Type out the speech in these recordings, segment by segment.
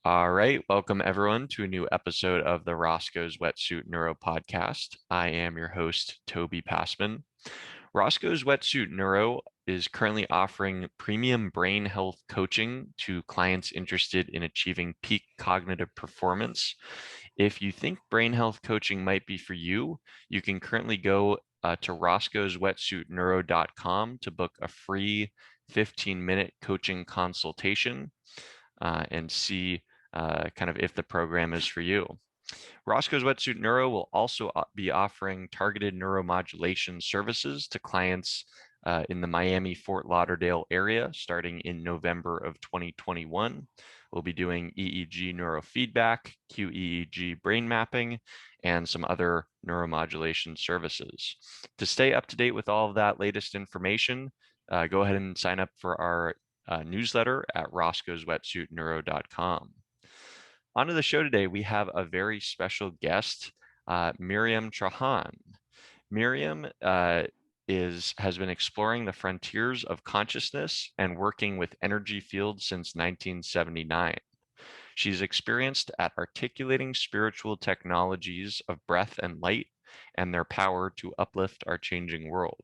All right, welcome everyone to a new episode of the Roscoe's Wetsuit Neuro Podcast. I am your host, Toby Passman. Roscoe's Wetsuit Neuro is currently offering premium brain health coaching to clients interested in achieving peak cognitive performance. If you think brain health coaching might be for you, you can currently go to roscoeswetsuitneuro.com to book a free 15-minute coaching consultation and see kind of if the program is for you. Roscoe's Wetsuit Neuro will also be offering targeted neuromodulation services to clients in the Miami, Fort Lauderdale area starting in November of 2021. We'll be doing EEG neurofeedback, QEEG brain mapping, and some other neuromodulation services. To stay up to date with all of that latest information, go ahead and sign up for our newsletter at roscoeswetsuitneuro.com. Onto the show today, we have a very special guest, Miriam Trahan. Miriam has been exploring the frontiers of consciousness and working with energy fields since 1979. She's experienced at articulating spiritual technologies of breath and light and their power to uplift our changing world.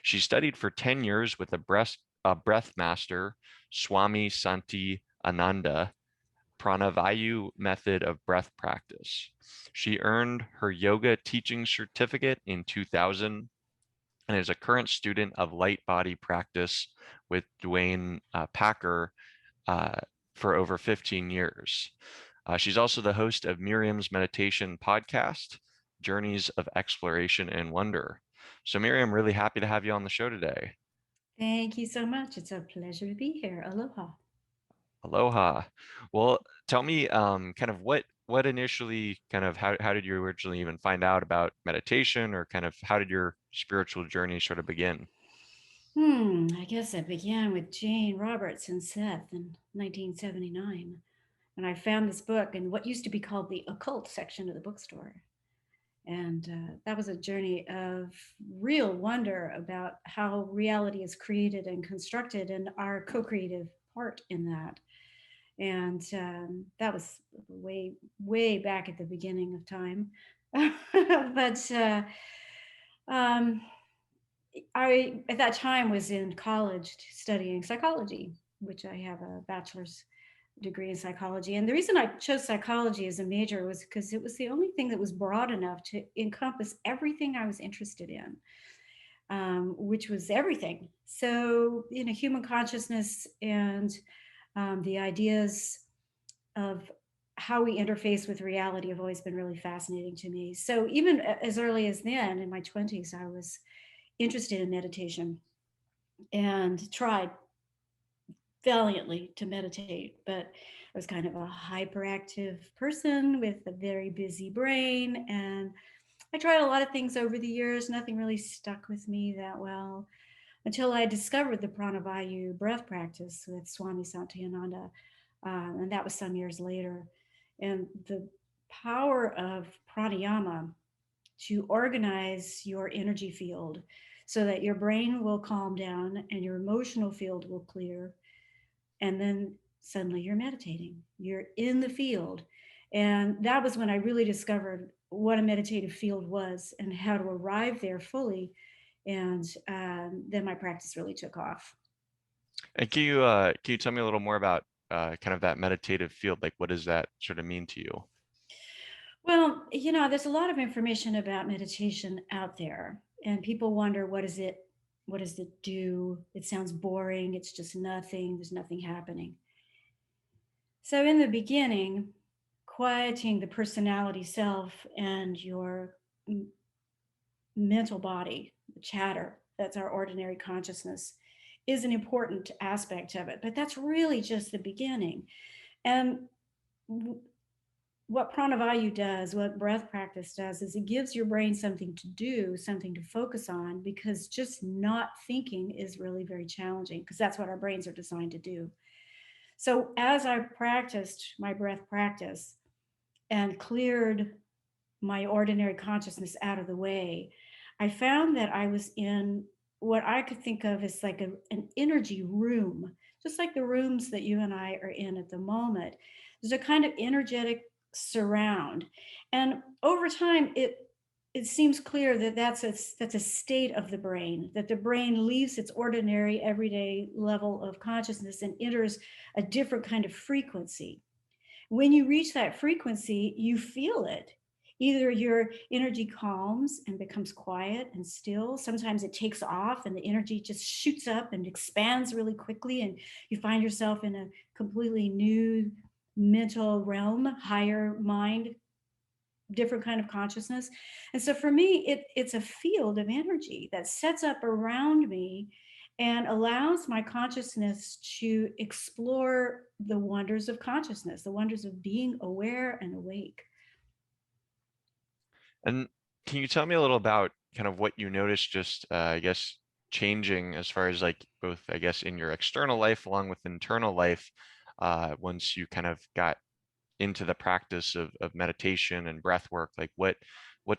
She studied for 10 years with a breath master, Swami Santianda, Pranavayu method of breath practice. She earned her yoga teaching certificate in 2000 and is a current student of light body practice with Duane Packer for over 15 years. She's also the host of Miriam's meditation podcast, Journeys of Exploration and Wonder. So Miriam, really happy to have you on the show today. Thank you so much. It's a pleasure to be here. Aloha. Aloha. Well, tell me kind of what initially kind of how did you originally even find out about meditation, or kind of how did your spiritual journey sort of begin? I guess I began with Jane Roberts and Seth in 1979. And I found this book in what used to be called the occult section of the bookstore. And that was a journey of real wonder about how reality is created and constructed and our co creative part in that. And that was way back at the beginning of time. but um, I, at that time, was in college studying psychology, which I have a bachelor's degree in psychology. And the reason I chose psychology as a major was because it was the only thing that was broad enough to encompass everything I was interested in, which was everything. So, human consciousness and the ideas of how we interface with reality have always been really fascinating to me. So, even as early as then, in my 20s, I was interested in meditation and tried valiantly to meditate, but I was kind of a hyperactive person with a very busy brain. And I tried a lot of things over the years. Nothing really stuck with me that well until I discovered the Pranavayu breath practice with Swami Santianda. And that was some years later. And the power of pranayama to organize your energy field so that your brain will calm down and your emotional field will clear. And then suddenly you're meditating, you're in the field. And that was when I really discovered what a meditative field was and how to arrive there fully. And then my practice really took off. And can you tell me a little more about kind of that meditative field? Like, what does that sort of mean to you? Well, there's a lot of information about meditation out there, and people wonder, what is it? What does it do? It sounds boring. It's just nothing. There's nothing happening. So, in the beginning, quieting the personality self and your mental body, the chatter, that's our ordinary consciousness, is an important aspect of it. But that's really just the beginning. And what Pranavayu does, what breath practice does, is it gives your brain something to do, something to focus on, because just not thinking is really very challenging, because that's what our brains are designed to do. So as I practiced my breath practice and cleared my ordinary consciousness out of the way, I found that I was in what I could think of as like an energy room, just like the rooms that you and I are in at the moment. There's a kind of energetic surround, and over time, it seems clear that that's a state of the brain, that the brain leaves its ordinary everyday level of consciousness and enters a different kind of frequency. When you reach that frequency, you feel it. Either your energy calms and becomes quiet and still. Sometimes it takes off and the energy just shoots up and expands really quickly, and you find yourself in a completely new mental realm, higher mind, different kind of consciousness. And so for me, it's a field of energy that sets up around me and allows my consciousness to explore the wonders of consciousness, the wonders of being aware and awake. And can you tell me a little about kind of what you noticed just, I guess, changing as far as like both, I guess, in your external life along with internal life, once you kind of got into the practice of meditation and breath work? Like what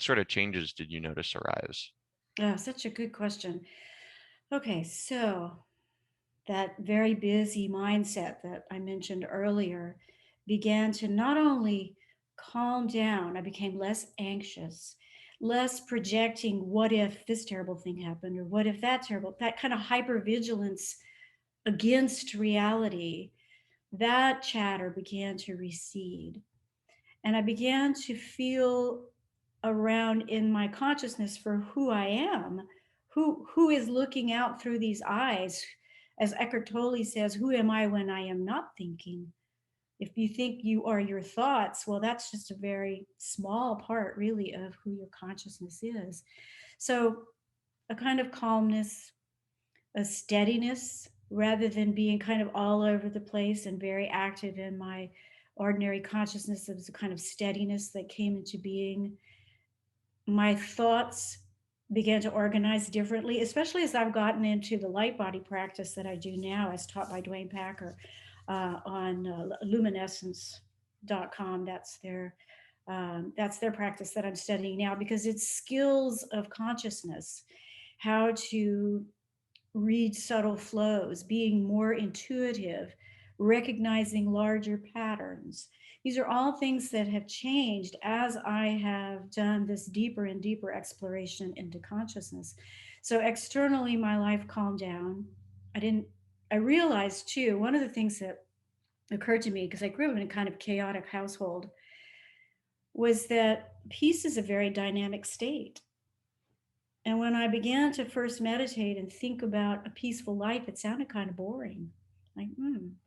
sort of changes did you notice arise? Oh, such a good question. Okay, so that very busy mindset that I mentioned earlier began to not only calm down, I became less anxious, less projecting what if this terrible thing happened or what if that terrible, that kind of hypervigilance against reality, that chatter began to recede. And I began to feel around in my consciousness for who I am, who is looking out through these eyes. As Eckhart Tolle says, who am I when I am not thinking? If you think you are your thoughts, well, that's just a very small part, really, of who your consciousness is. So, a kind of calmness, a steadiness, rather than being kind of all over the place and very active in my ordinary consciousness. There was a kind of steadiness that came into being. My thoughts began to organize differently, especially as I've gotten into the light body practice that I do now, as taught by Duane Packer on luminescence.com. That's their practice that I'm studying now, because it's skills of consciousness, how to read subtle flows, being more intuitive, recognizing larger patterns. These are all things that have changed as I have done this deeper and deeper exploration into consciousness. So externally, my life calmed down. I didn't, I realized too, one of the things that occurred to me, because I grew up in a kind of chaotic household, was that peace is a very dynamic state. And when I began to first meditate and think about a peaceful life, it sounded kind of boring. Like,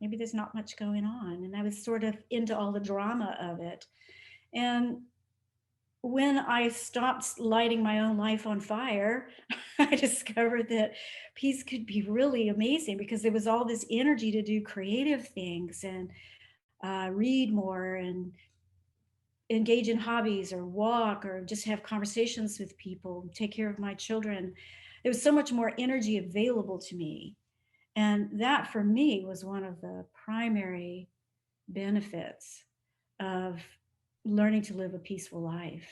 maybe there's not much going on. And I was sort of into all the drama of it. And when I stopped lighting my own life on fire, I discovered that peace could be really amazing, because there was all this energy to do creative things and read more and engage in hobbies or walk or just have conversations with people, take care of my children. There was so much more energy available to me. And that for me was one of the primary benefits of learning to live a peaceful life.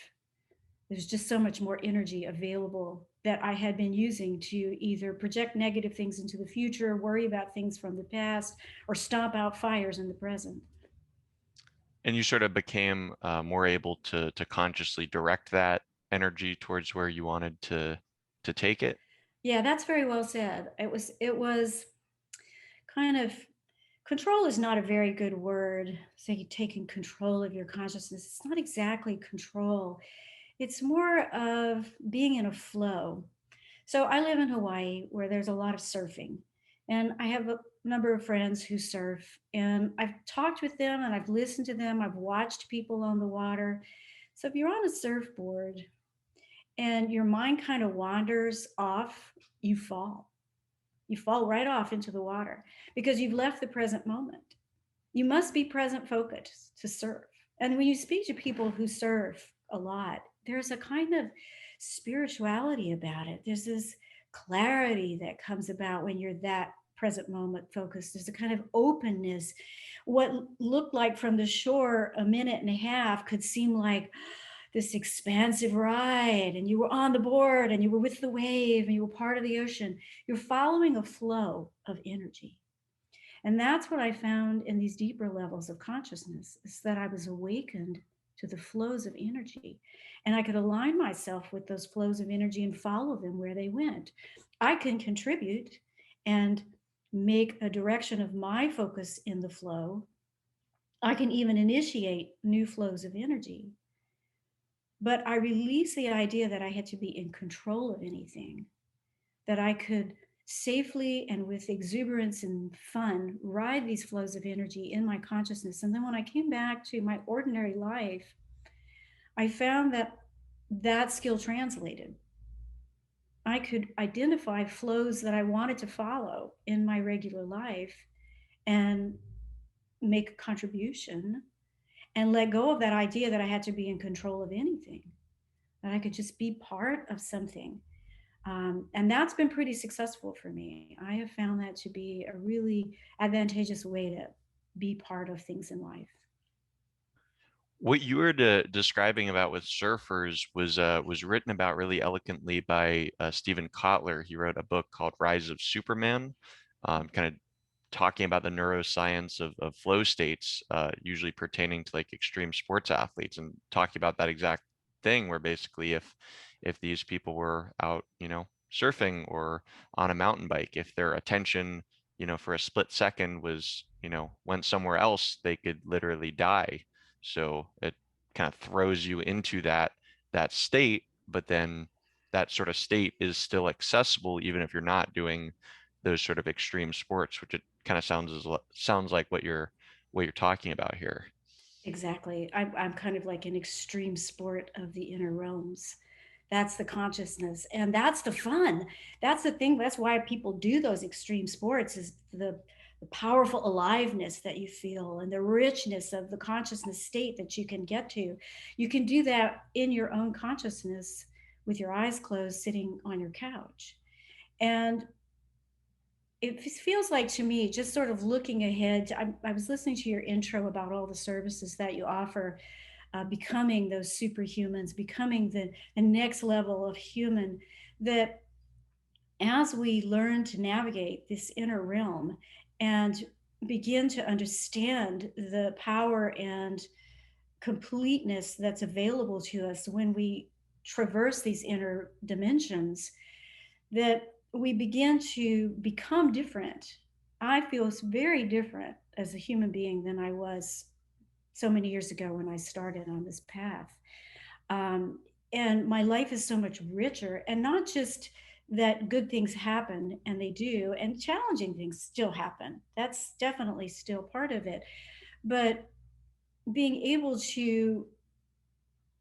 There's just so much more energy available that I had been using to either project negative things into the future, worry about things from the past, or stomp out fires in the present. And you sort of became more able to consciously direct that energy towards where you wanted to take it. Yeah, that's very well said. It was kind of, control is not a very good word. Say taking control of your consciousness. It's not exactly control. It's more of being in a flow. So I live in Hawaii where there's a lot of surfing. And I have a number of friends who surf, and I've talked with them and I've listened to them. I've watched people on the water. So if you're on a surfboard and your mind kind of wanders off, you fall. You fall right off into the water because you've left the present moment. You must be present focused to surf. And when you speak to people who surf a lot, there's a kind of spirituality about it. There's this clarity that comes about when you're that present moment focused. There's a kind of openness. What looked like from the shore a minute and a half could seem like this expansive ride, and you were on the board and you were with the wave and you were part of the ocean. You're following a flow of energy. And that's what I found in these deeper levels of consciousness, is that I was awakened to the flows of energy. And I could align myself with those flows of energy and follow them where they went. I can contribute and make a direction of my focus in the flow. I can even initiate new flows of energy. But I released the idea that I had to be in control of anything, that I could safely and with exuberance and fun ride these flows of energy in my consciousness. And then when I came back to my ordinary life, I found that that skill translated. I could identify flows that I wanted to follow in my regular life and make a contribution and let go of that idea that I had to be in control of anything, that I could just be part of something. And that's been pretty successful for me. I have found that to be a really advantageous way to be part of things in life. What you were describing about with surfers was written about really eloquently by Stephen Kotler. He wrote a book called Rise of Superman, kind of talking about the neuroscience of flow states, usually pertaining to like extreme sports athletes, and talking about that exact thing where basically if these people were out, surfing or on a mountain bike, if their attention, for a split second was, went somewhere else, they could literally die. So it kind of throws you into that state, but then that sort of state is still accessible even if you're not doing those sort of extreme sports, which it kind of sounds like what you're talking about here. Exactly. I'm kind of like an extreme sport of the inner realms. That's the consciousness. And that's the fun. That's the thing. That's why people do those extreme sports, is the powerful aliveness that you feel and the richness of the consciousness state that you can get to. You can do that in your own consciousness with your eyes closed, sitting on your couch. And it feels like to me, just sort of looking ahead, I was listening to your intro about all the services that you offer, becoming those superhumans, becoming the next level of human, that as we learn to navigate this inner realm and begin to understand the power and completeness that's available to us when we traverse these inner dimensions, that we begin to become different. I feel very different as a human being than I was so many years ago when I started on this path. Um, and my life is so much richer, and not just that good things happen, and they do, and challenging things still happen. That's definitely still part of it. But being able to,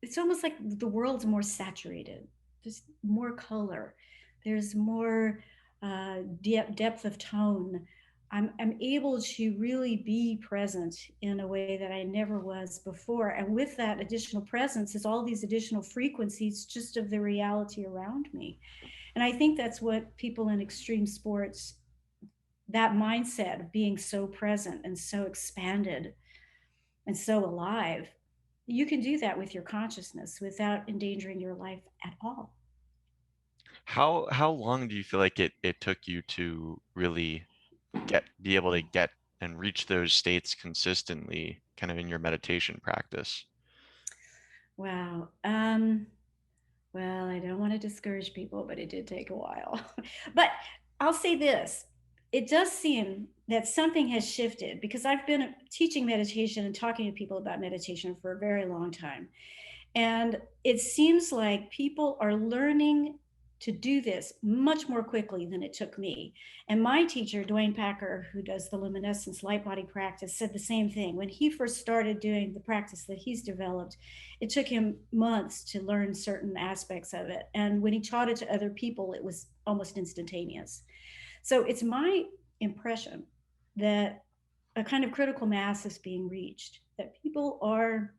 it's almost like the world's more saturated. There's more color. There's more depth of tone. I'm able to really be present in a way that I never was before. And with that additional presence is all these additional frequencies just of the reality around me. And I think that's what people in extreme sports, that mindset of being so present and so expanded and so alive, you can do that with your consciousness without endangering your life at all. How long do you feel like it took you to really be able to get and reach those states consistently, kind of in your meditation practice? Wow. Well, I don't want to discourage people, but it did take a while. But I'll say this, it does seem that something has shifted, because I've been teaching meditation and talking to people about meditation for a very long time. And it seems like people are learning to do this much more quickly than it took me. And my teacher, Duane Packer, who does the luminescence light body practice, said the same thing. When he first started doing the practice that he's developed, it took him months to learn certain aspects of it. And when he taught it to other people, it was almost instantaneous. So it's my impression that a kind of critical mass is being reached, that people are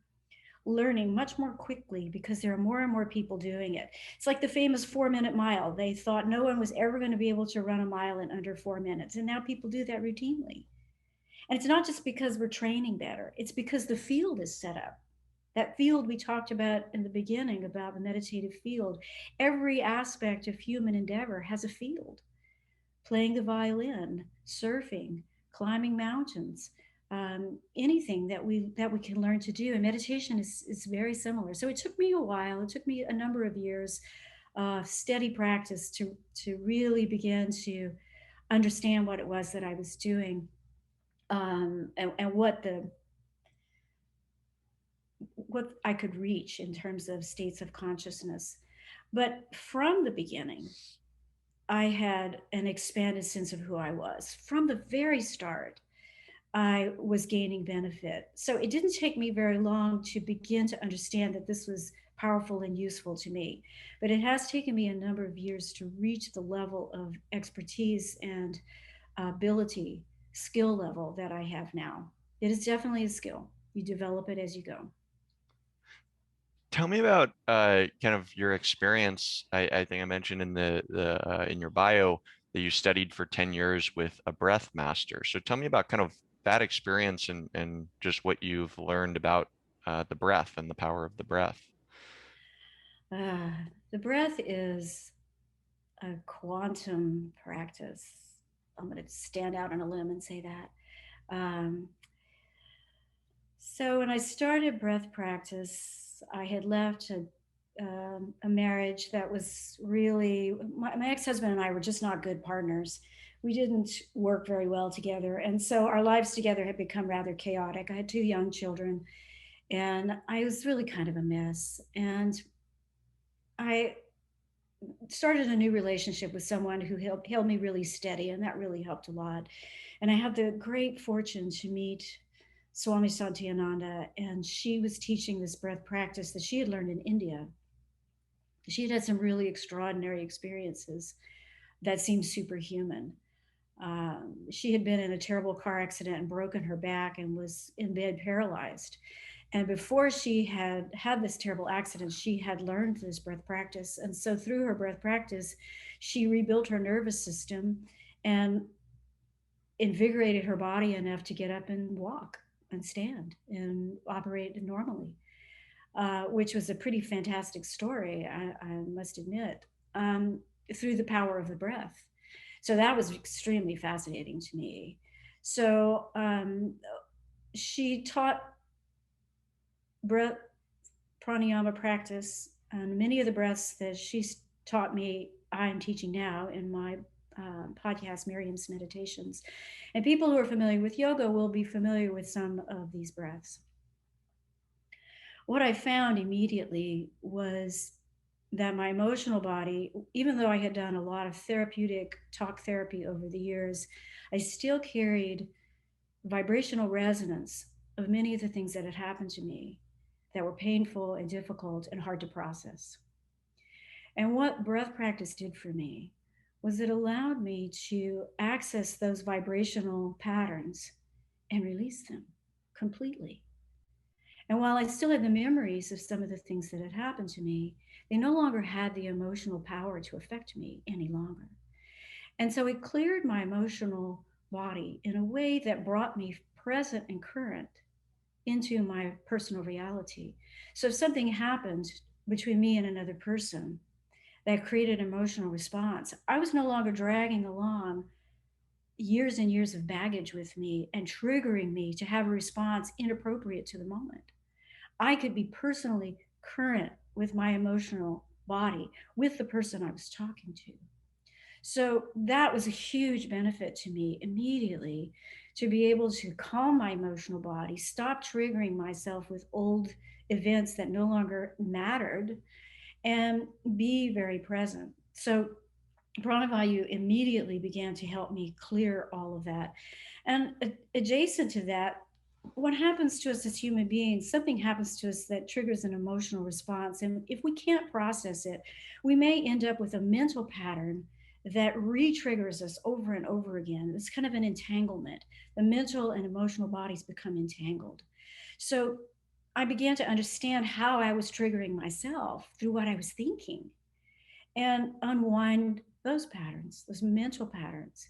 learning much more quickly because there are more and more people doing it. It's like the famous 4 minute mile. They thought no one was ever going to be able to run a mile in under 4 minutes. And now people do that routinely. And it's not just because we're training better, it's because the field is set up That field we talked about in the beginning, about the meditative field. Every aspect of human endeavor has a field. Playing the violin, surfing, climbing mountains, anything that we can learn to do. And meditation is very similar. So it took me a while. It took me a number of years of steady practice to really begin to understand what it was that I was doing, and what I could reach in terms of states of consciousness. But from the beginning, I had an expanded sense of who I was. From the very start, I was gaining benefit. So it didn't take me very long to begin to understand that this was powerful and useful to me. But it has taken me a number of years to reach the level of expertise and ability, skill level that I have now. It is definitely a skill. You develop it as you go. Tell me about kind of your experience. I think I mentioned in the in your bio that you studied for 10 years with a breath master. So tell me about kind of that experience and just what you've learned about the breath and the power of the breath. Uh, the breath is a quantum practice. I'm going to stand out on a limb and say that. Um, so when I started breath practice, I had left a marriage that was really, my ex-husband and I were just not good partners. We didn't work very well together. And so our lives together had become rather chaotic. I had two young children, and I was really kind of a mess. And I started a new relationship with someone who held me really steady, and that really helped a lot. And I had the great fortune to meet Swami Santianda, and she was teaching this breath practice that she had learned in India. She had had some really extraordinary experiences that seemed superhuman. She had been in a terrible car accident and broken her back and was in bed paralyzed. And before she had had this terrible accident, she had learned this breath practice. And so through her breath practice, she rebuilt her nervous system and invigorated her body enough to get up and walk and stand and operate normally, which was a pretty fantastic story, I must admit, through the power of the breath. So that was extremely fascinating to me. So she taught breath pranayama practice, and many of the breaths that she's taught me, I am teaching now in my podcast, Miriam's Meditations. And people who are familiar with yoga will be familiar with some of these breaths. What I found immediately was that my emotional body, even though I had done a lot of therapeutic talk therapy over the years, I still carried vibrational resonance of many of the things that had happened to me that were painful and difficult and hard to process. And what breath practice did for me was it allowed me to access those vibrational patterns and release them completely. And while I still had the memories of some of the things that had happened to me, they no longer had the emotional power to affect me any longer. And so it cleared my emotional body in a way that brought me present and current into my personal reality. So if something happened between me and another person that created an emotional response, I was no longer dragging along years and years of baggage with me and triggering me to have a response inappropriate to the moment. I could be personally current with my emotional body, with the person I was talking to. So that was a huge benefit to me immediately, to be able to calm my emotional body, stop triggering myself with old events that no longer mattered, and be very present. So Pranavayu immediately began to help me clear all of that. And adjacent to that, what happens to us as human beings, something happens to us that triggers an emotional response. And if we can't process it, we may end up with a mental pattern that re-triggers us over and over again. It's kind of an entanglement. The mental and emotional bodies become entangled. So I began to understand how I was triggering myself through what I was thinking, and unwind those patterns, those mental patterns,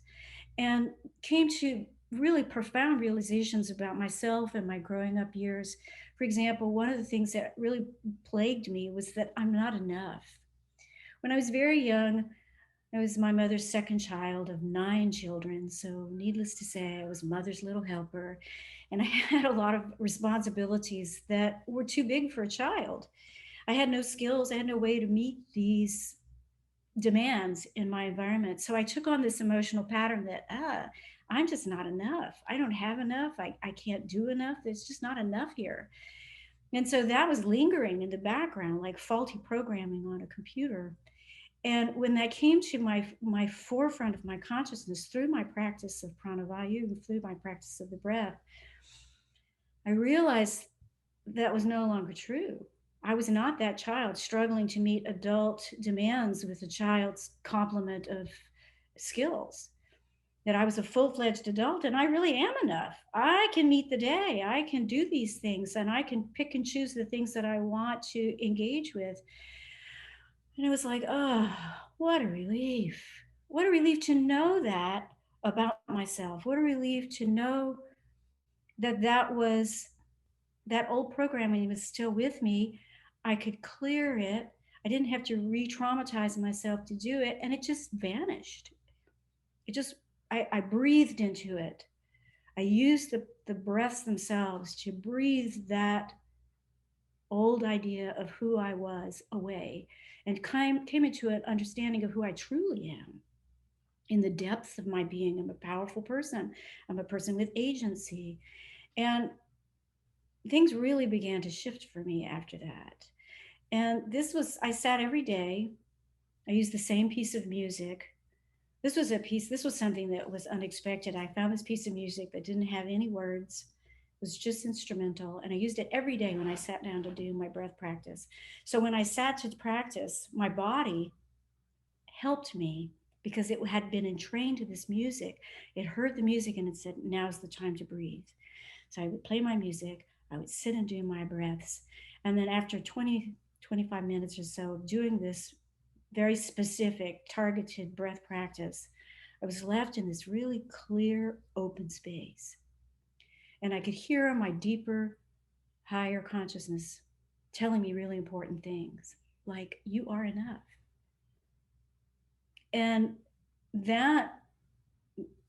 and came to really profound realizations about myself and my growing up years. For example, one of the things that really plagued me was that I'm not enough. When I was very young, I was my mother's second child of 9 children. So, needless to say, I was mother's little helper. And I had a lot of responsibilities that were too big for a child. I had no skills, I had no way to meet these demands in my environment. So I took on this emotional pattern that, I'm just not enough. I don't have enough. I can't do enough. There's just not enough here. And so that was lingering in the background, like faulty programming on a computer. And when that came to my forefront of my consciousness through my practice of Pranavayu and through my practice of the breath, I realized that was no longer true. I was not that child struggling to meet adult demands with a child's complement of skills. That I was a full fledged adult and I really am enough. I can meet the day, I can do these things, and I can pick and choose the things that I want to engage with. And it was like, oh, what a relief. What a relief to know that about myself. What a relief to know that that old programming was still with me. I could clear it. I didn't have to re traumatize myself to do it. And it just vanished. It just, I breathed into it. I used the breaths themselves to breathe that old idea of who I was away and came into an understanding of who I truly am in the depths of my being. I'm a powerful person. I'm a person with agency. And things really began to shift for me after that. And I sat every day. I used the same piece of music. This was something that was unexpected. I found this piece of music that didn't have any words, it was just instrumental. And I used it every day when I sat down to do my breath practice. So when I sat to practice, my body helped me because it had been entrained to this music. It heard the music and it said, now's the time to breathe. So I would play my music, I would sit and do my breaths. And then after 20, 25 minutes or so of doing this very specific, targeted breath practice, I was left in this really clear, open space. And I could hear my deeper, higher consciousness telling me really important things like, you are enough. And that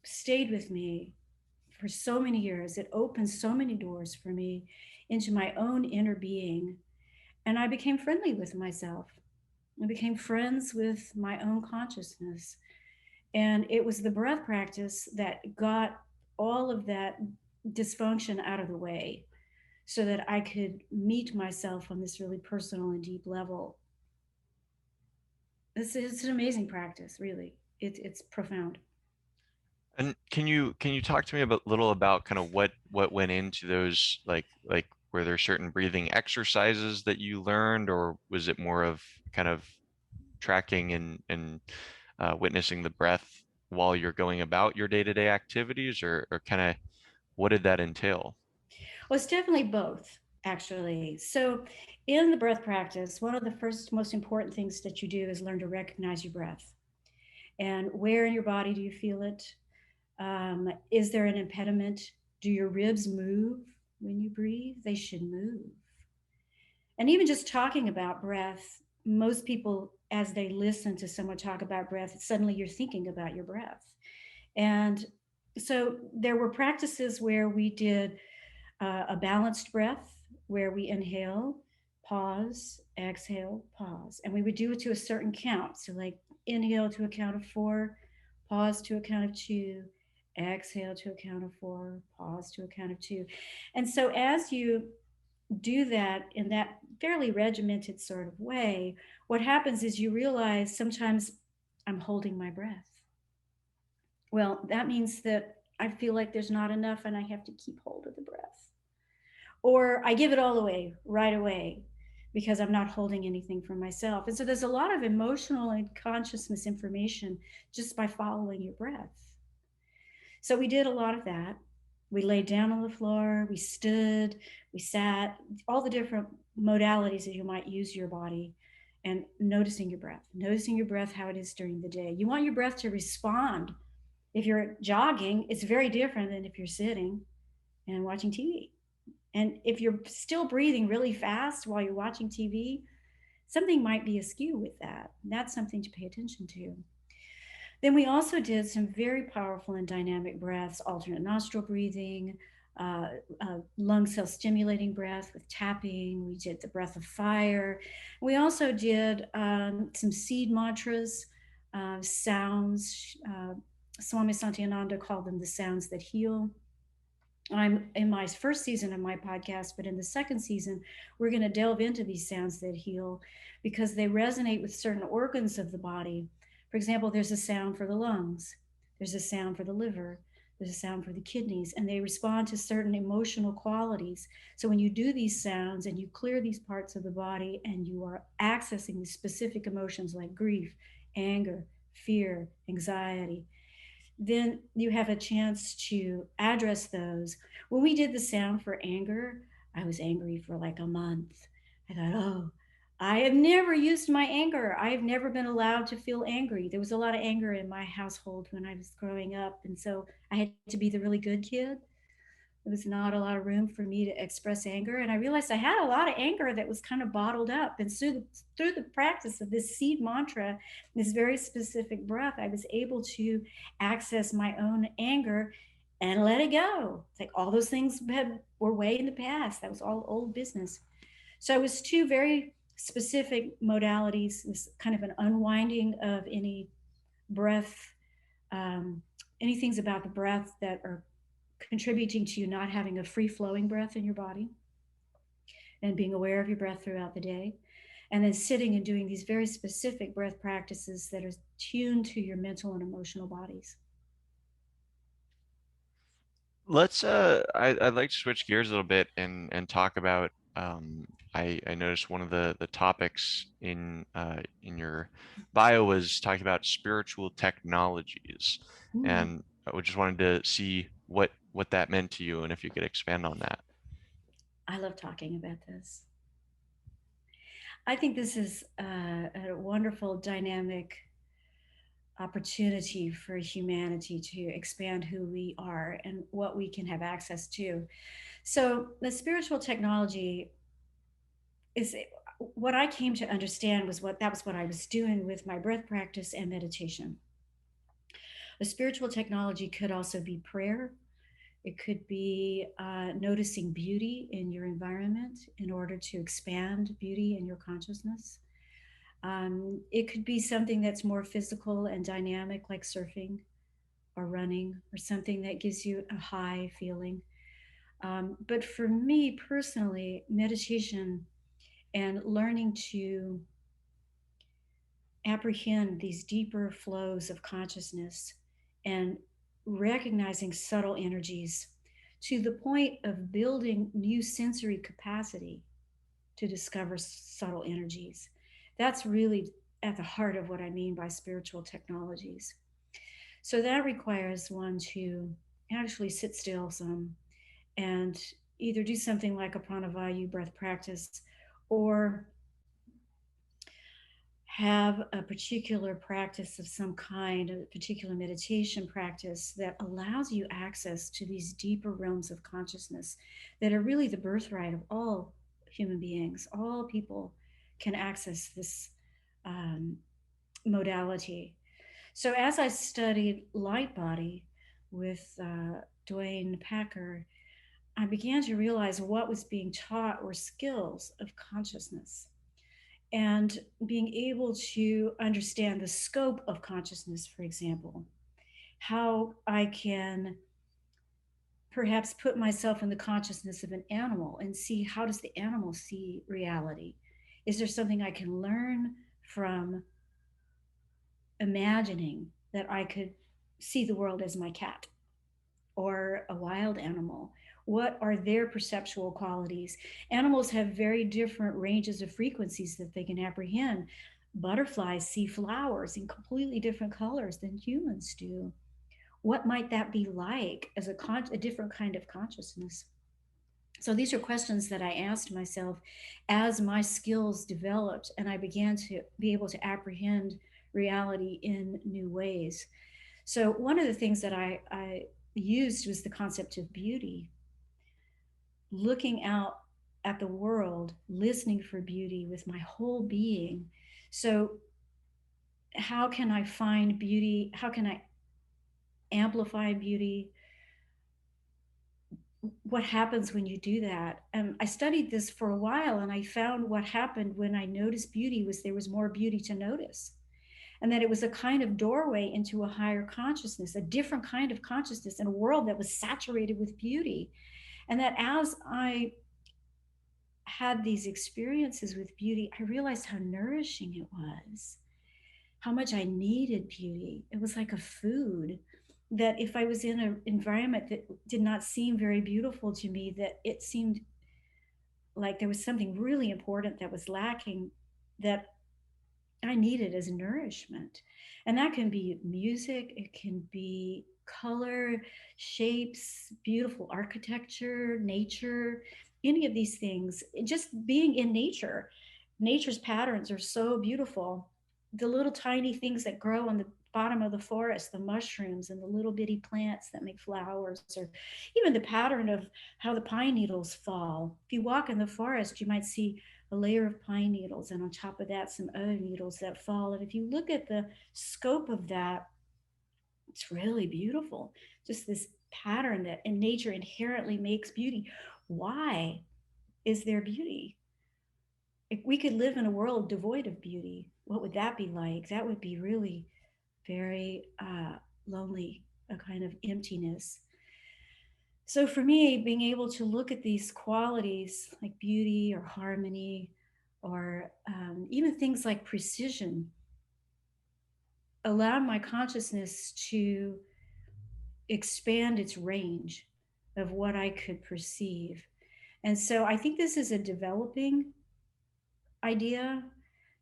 stayed with me for so many years. It opened so many doors for me into my own inner being. And I became friendly with myself. I became friends with my own consciousness. And it was the breath practice that got all of that dysfunction out of the way so that I could meet myself on this really personal and deep level. It's an amazing practice, really. It's profound. And can you talk to me a little about kind of what went into those, like were there certain breathing exercises that you learned, or was it more of kind of tracking and witnessing the breath while you're going about your day-to-day activities, or kind of what did that entail? Well, it's definitely both, actually. So, in the breath practice, one of the first most important things that you do is learn to recognize your breath. And where in your body do you feel it? Is there an impediment? Do your ribs move when you breathe? They should move. And even just talking about breath, most people, as they listen to someone talk about breath, suddenly you're thinking about your breath. And so there were practices where we did a balanced breath, where we inhale, pause, exhale, pause. And we would do it to a certain count. So, like, inhale to a count of 4, pause to a count of 2, exhale to a count of 4, pause to a count of 2. And so, as you do that in that fairly regimented sort of way, what happens is you realize sometimes I'm holding my breath. Well, that means that I feel like there's not enough and I have to keep hold of the breath. Or I give it all away right away because I'm not holding anything for myself. And so there's a lot of emotional and consciousness information just by following your breath. So we did a lot of that. We laid down on the floor, we stood, we sat, all the different modalities that you might use your body, and noticing your breath, how it is during the day. You want your breath to respond If you're jogging, it's very different than if you're sitting and watching TV. And if you're still breathing really fast while you're watching TV, something might be askew with that. That's something to pay attention to. Then we also did some very powerful and dynamic breaths, alternate nostril breathing, lung cell stimulating breath with tapping. We did the breath of fire. We also did some seed mantras, sounds. Swami Santianda called them the sounds that heal. I'm in my first season of my podcast, but in the second season, we're going to delve into these sounds that heal because they resonate with certain organs of the body. For example, there's a sound for the lungs, there's a sound for the liver, there's a sound for the kidneys, and they respond to certain emotional qualities. So when you do these sounds and you clear these parts of the body and you are accessing these specific emotions like grief, anger, fear, anxiety, then you have a chance to address those. When we did the sound for anger, I was angry for like a month. I thought, oh, I have never used my anger. I have never been allowed to feel angry. There was a lot of anger in my household when I was growing up. And so I had to be the really good kid. There was not a lot of room for me to express anger. And I realized I had a lot of anger that was kind of bottled up. And through the practice of this seed mantra, this very specific breath, I was able to access my own anger and let it go. It's like all those things were way in the past. That was all old business. So it was two very specific modalities, this kind of an unwinding of any breath, um, any things about the breath that are contributing to you not having a free flowing breath in your body and being aware of your breath throughout the day. And then sitting and doing these very specific breath practices that are tuned to your mental and emotional bodies. Let's I'd like to switch gears a little bit and talk about I noticed one of the topics in your bio was talking about spiritual technologies, Mm, and I just wanted to see what that meant to you and if you could expand on that. I love talking about this. I think this is a wonderful dynamic opportunity for humanity to expand who we are and what we can have access to. So, the spiritual technology is what I came to understand was what I was doing with my breath practice and meditation. A spiritual technology could also be prayer. It could be noticing beauty in your environment in order to expand beauty in your consciousness. It could be something that's more physical and dynamic, like surfing or running, or something that gives you a high feeling. But for me personally, meditation and learning to apprehend these deeper flows of consciousness and recognizing subtle energies to the point of building new sensory capacity to discover subtle energies. That's really at the heart of what I mean by spiritual technologies. So that requires one to actually sit still some and either do something like a Pranavayu breath practice or have a particular practice of some kind, a particular meditation practice that allows you access to these deeper realms of consciousness that are really the birthright of all human beings. All people can access this um, modality. So, as I studied light body with Duane Packer, I began to realize what was being taught were skills of consciousness and being able to understand the scope of consciousness, for example, how I can perhaps put myself in the consciousness of an animal and see how does the animal see reality. Is there something I can learn from imagining that I could see the world as my cat or a wild animal? What are their perceptual qualities? Animals have very different ranges of frequencies that they can apprehend. Butterflies see flowers in completely different colors than humans do. What might that be like as a different kind of consciousness? So these are questions that I asked myself as my skills developed and I began to be able to apprehend reality in new ways. So one of the things that I used was the concept of beauty, looking out at the world, listening for beauty with my whole being. So how can I find beauty? How can I amplify beauty? What happens when you do that? And I studied this for a while, and I found what happened when I noticed beauty was there was more beauty to notice, and that it was a kind of doorway into a higher consciousness, a different kind of consciousness in a world that was saturated with beauty. And that as I had these experiences with beauty, I realized how nourishing it was, how much I needed beauty. It was like a food that if I was in an environment that did not seem very beautiful to me, that it seemed like there was something really important that was lacking, that I needed as nourishment. And that can be music, it can be color, shapes, beautiful architecture, nature, any of these things. Just being in nature. Nature's patterns are so beautiful. The little tiny things that grow on the bottom of the forest, the mushrooms and the little bitty plants that make flowers, or even the pattern of how the pine needles fall. If you walk in the forest, you might see a layer of pine needles, and on top of that, some other needles that fall. And if you look at the scope of that, it's really beautiful. Just this pattern that in nature inherently makes beauty. Why is there beauty? If we could live in a world devoid of beauty, what would that be like? That would be really very lonely, a kind of emptiness. So for me, being able to look at these qualities like beauty or harmony, or even things like precision, allowed my consciousness to expand its range of what I could perceive. And so I think this is a developing idea.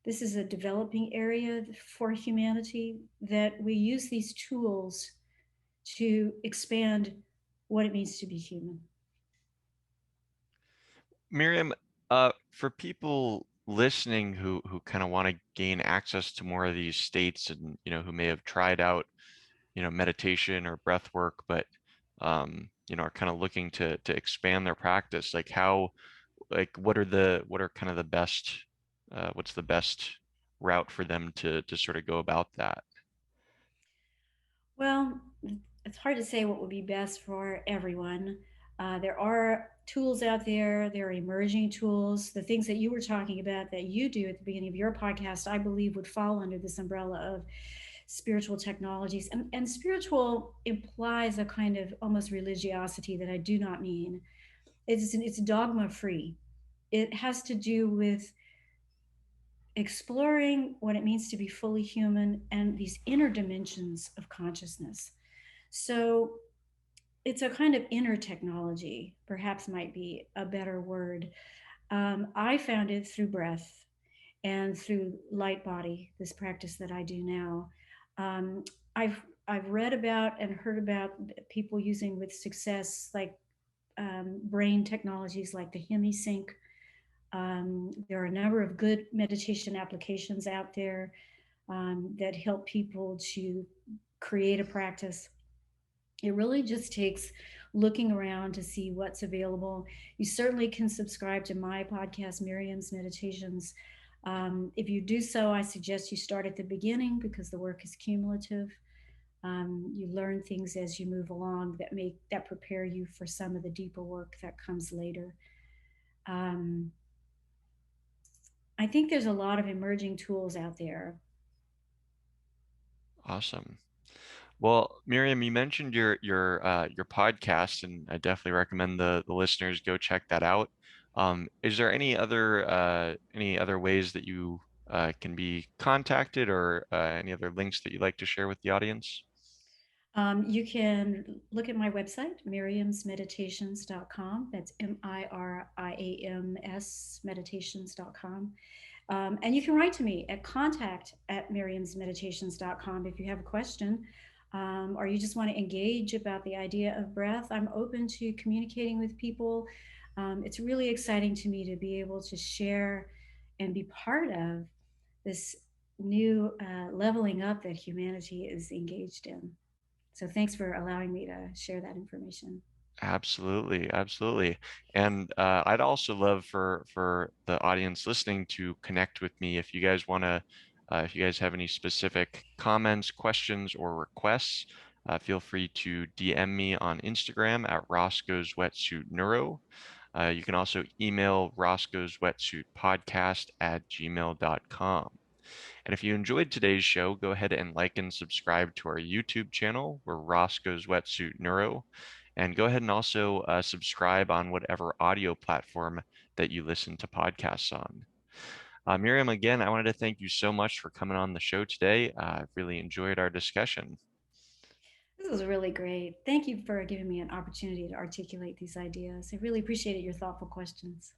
This is a developing area for humanity, that we use these tools to expand what it means to be human. Miriam, for people listening who kind of want to gain access to more of these states, and who may have tried out meditation or breath work, but are kind of looking to expand their practice, like how, like what are kind of the best, what's the best route for them to sort of go about that? Well, it's hard to say what would be best for everyone. There are tools out there, there are emerging tools. The things that you were talking about that you do at the beginning of your podcast, I believe would fall under this umbrella of spiritual technologies. And spiritual implies a kind of almost religiosity that I do not mean. It's dogma free. It has to do with exploring what it means to be fully human and these inner dimensions of consciousness. So it's a kind of inner technology, perhaps might be a better word. I found it through breath and through light body, this practice that I do now. Um, I've I've read about and heard about people using with success, like brain technologies like the HemiSync. There are a number of good meditation applications out there that help people to create a practice. It really just takes looking around to see what's available. You certainly can subscribe to my podcast, Miriam's Meditations. If you do so, I suggest you start at the beginning because the work is cumulative. You learn things as you move along that prepare you for some of the deeper work that comes later. Um, I think there's a lot of emerging tools out there. Awesome. Well, Miriam, you mentioned your podcast, and I definitely recommend the listeners go check that out. Is there any other ways that you can be contacted, or any other links that you'd like to share with the audience? You can look at my website, miriamsmeditations.com. That's MIRIAMS meditations.com. And you can write to me at contact@miriamsmeditations.com if you have a question, or you just want to engage about the idea of breath. I'm open to communicating with people. It's really exciting to me to be able to share and be part of this new leveling up that humanity is engaged in. So thanks for allowing me to share that information. Absolutely, absolutely. And I'd also love for the audience listening to connect with me if you guys want to, if you guys have any specific comments, questions, or requests, feel free to DM me on Instagram at Roscoe's Wetsuit Neuro. You can also email Roscoe's Wetsuit Podcast at gmail.com. And if you enjoyed today's show, go ahead and like and subscribe to our YouTube channel. We're Roscoe's Wetsuit Neuro. And go ahead and also subscribe on whatever audio platform that you listen to podcasts on. Miriam, again, I wanted to thank you so much for coming on the show today. I've really enjoyed our discussion. This was really great. Thank you for giving me an opportunity to articulate these ideas. I really appreciated your thoughtful questions.